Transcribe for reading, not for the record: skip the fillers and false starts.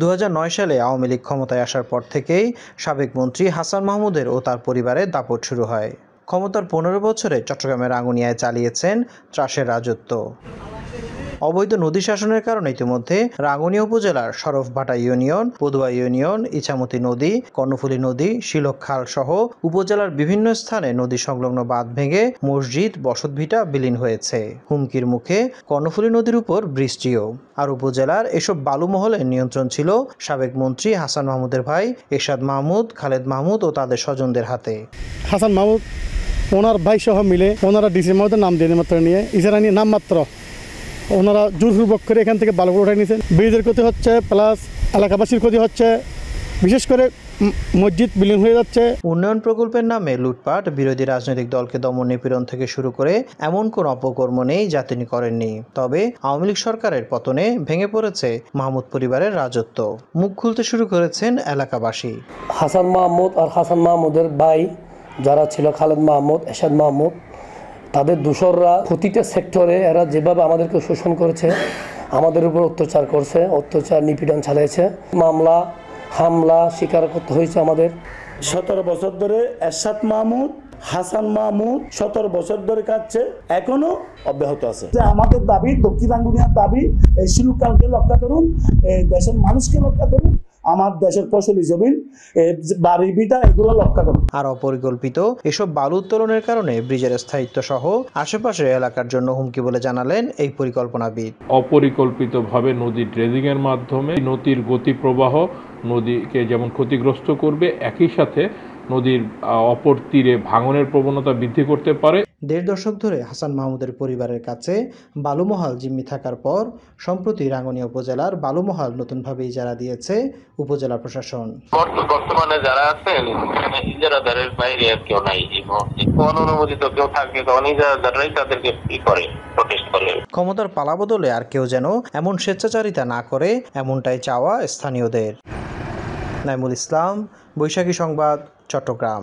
2009 সালে আওয়ামী লীগ ক্ষমতায় আসার পর থেকেই সাবেক মন্ত্রী হাসান মাহমুদের ও তার পরিবারের দাপট শুরু হয়। ক্ষমতার 15 বছরে চট্টগ্রামের রাঙ্গুনিয়ায় চালিয়েছেন ত্রাসের রাজত্ব। অবৈধ নদী শাসনের কারণে ইতিমধ্যে রাঙ্গুনিয়া উপজেলার শরফভাটা ইউনিয়ন, পদুয়া ইউনিয়ন, ইছামতি নদী, কর্ণফুলী নদী, শিলক খাল সহ উপজেলার বিভিন্ন স্থানে নদী সংলগ্ন বাঁধ ভেঙে মসজিদ, বসতভিটা বিলীন হয়েছে। হুমকির মুখে কর্ণফুলী নদীর উপর বৃষ্টিও। আর উপজেলার এসব বালুমহলের নিয়ন্ত্রণ ছিল সাবেক মন্ত্রী হাসান মাহমুদের ভাই এরশাদ মাহমুদ, খালেদ মাহমুদ ও তাদের স্বজনদের হাতে। হাসান মাহমুদ ওনার ভাই সহ মিলে ওনারা ডিসি মাহমুদের নাম দিয়ে মাত্র নিয়ে ইজারা নিয়ে নামমাত্র ওনারা জোরপূর্বক করে এখান থেকে বালুগুলো উঠে নিয়েছেন। ব্রিজের ক্ষতি হচ্ছে, প্লাস এলাকাবাসীর ক্ষতি হচ্ছে, বিশেষ করে মসজিদ বিলীন হয়ে যাচ্ছে। উন্নয়ন প্রকল্পের নামে লুটপাট, বিরোধী রাজনৈতিক দলকে দমন নিপীড়ন থেকে শুরু করে এমন কোন অপকর্ম নেই যা তিনি করেননি। তবে আওয়ামী লীগ সরকারের পতনে ভেঙে পড়েছে মাহমুদ পরিবারের রাজত্ব। মুখ খুলতে শুরু করেছেন এলাকাবাসী। হাসান মাহমুদ আর হাসান মাহমুদের ভাই যারা ছিল খালেদ মাহমুদ, এরশাদ মাহমুদ, তাদের দূষররা প্রতিটা সেক্টরে এরা যেভাবে আমাদেরকে শোষণ করেছে, আমাদের উপর অত্যাচার করছে, অত্যাচার নিপীড়ন চালিয়েছে, মামলা হামলা শিকার করতে হয়েছে আমাদের। 17 বছর ধরে এরশাদ মাহমুদ, হাসান মাহমুদ 17 বছর ধরে কাটছে, এখনো অব্যাহত আছে। আমাদের দাবি, দক্ষিণ রাঙ্গুনিয়ার দাবি, এই শিলুকালকে রক্ষা করুন, এই দেশের মানুষকে রক্ষা করুন, আমার দেশের ফসলি জমিন, বাড়ি ভিটা এগুলো রক্ষা করুন। আর অপরিকল্পিত এসব বালু উত্তোলনের কারণে ব্রিজের স্থায়িত্ব সহ আশেপাশের এলাকার জন্য হুমকি বলে জানালেন এই পরিকল্পনাবিদ। অপরিকল্পিতভাবে নদী ড্রেজিং এর মাধ্যমে নদীর গতি প্রবাহ নদীকে যেমন ক্ষতিগ্রস্ত করবে, একই সাথে নদীর অপর তীরে ভাঙনের প্রবণতা বৃদ্ধি করতে পারে। 1.5 দশক ধরে হাসান মাহমুদের পরিবারের কাছে বালুমহাল জিম্মি থাকার পর সম্প্রতি রাঙ্গুনিয়া উপজেলার বালুমহাল নতুনভাবে ইজারা দিয়েছে উপজেলা প্রশাসন। বর্তমানে যারা আছেন ইজারাদারের বাইরে আর কেউ নাই, অনুমোদিত কেউ থাকে তখন ইজারাদাররাই তাদেরকে করে প্রটেস্ট করে। ক্ষমতার পালাবদলে আর কেউ যেন এমন স্বেচ্ছাচারিতা না করে, এমনটাই চাওয়া স্থানীয়দের। নাইমুল ইসলাম, বৈশাখী সংবাদ, চট্টগ্রাম।